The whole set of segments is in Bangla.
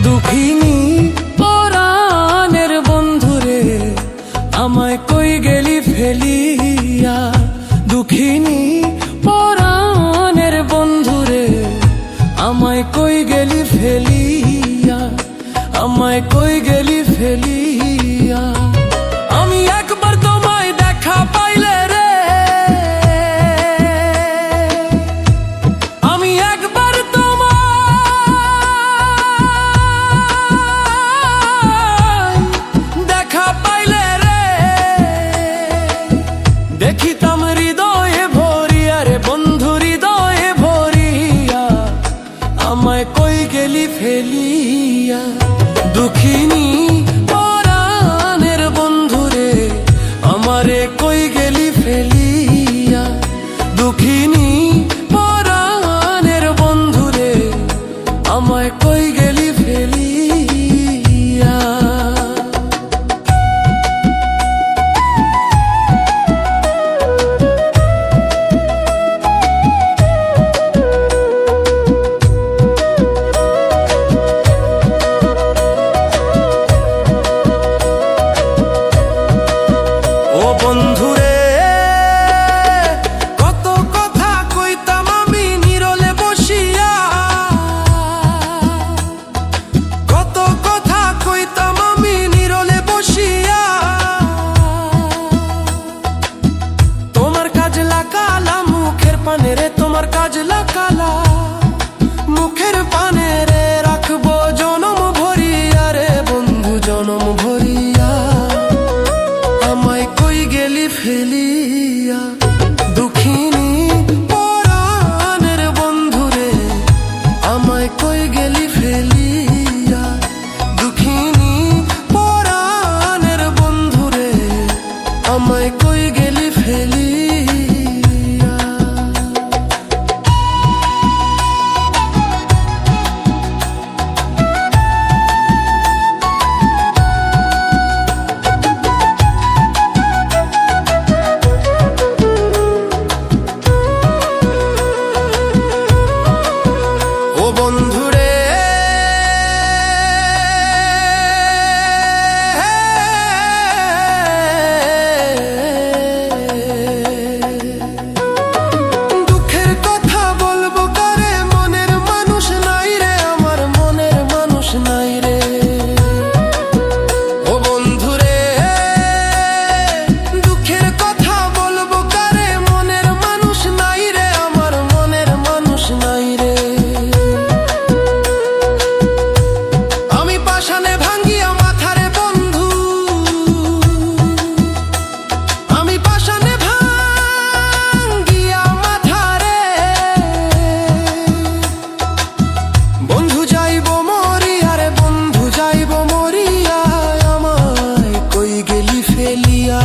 দুঃখিনী পরাণের বন্ধুরে আমায় কই গেলি ফেলিয়া। দুঃখিনী পরাণের বন্ধুরে আমায় কই গেলি ফেলিয়া, আমায় কই গেলি ফেলিয়া। আমি একবার তোমায় দেখা পাইলে রে, আমি একবার তোমায় দেখা পাইলে রে, দেখিতাম হৃদয়ে ভরিয়া রে বন্ধু, হৃদয়ে ভরিয়া আমায় কই গেলি ফেলিয়া। দুঃখিনী পরাণের বন্ধুরে আমারে কই গেলি ফেলিয়া। দুঃখিনী পরাণের বন্ধুরে আমায় কই গেলি ফেলিয়া। ও বন্ধুরে কত কথা কইতাম আমি নীরলে বসিয়া, কত কথা কইতাম আমি নীরলে বসিয়া। তোমার কাজ লাগালা মুখের পানে রে, তোমার কাজ লাগালা মুখের পানে রে, রাখবো জনম ভরিয়া রে বন্ধু, জনম ভরিয়া আমায় কই গেলি ফেলিয়া। দুঃখিনী পরাণের বন্ধুরে আমায় কই গেলি ফেলিয়া। দুঃখিনী পরাণের বন্ধুরে আমায় কই গেলি ফেলিয়া। ও বন্ধুরে দুঃখের কথা বলবো কারে, মনের মানুষ নাই রে আমার, মনের মানুষ নাই রে। ও বন্ধুরে দুঃখের কথা বলবো কারে, মনের মানুষ নাই রে আমার, মনের মানুষ নাই রে। আমি পাষাণে ভাঙ্গিয়া মাথারে বন্ধু, আমি পাষাণে ভাঙ্গিয়া মাথারে বন্ধু যাইব মরিয়া রে, বন্ধু যাইব মরিয়া আমায় কই গেলি ফেলিয়া।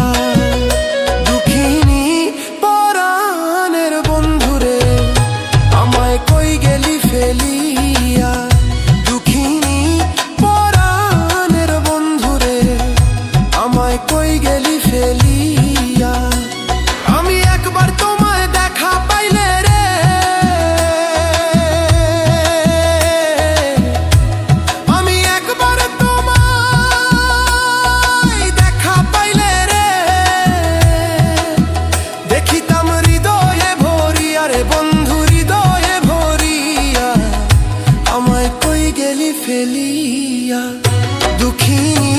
দুঃখিনী পরাণের বন্ধুরে আমায় কই গেলি ফেলিয়া। দুঃখিনী পরাণের বন্ধুরে আমায় কই গেলি ফেলিয়া। আমি একবার তোমায় দেখা পাইলে রে, আমি একবার তোমায় দেখা পাইলে রে, দেখিতাম হৃদয়ে ভরিয়া রে বন্ধু, হৃদয়ে ভরিয়া আমায় কই গেলি ফেলিয়া। দুঃখিনী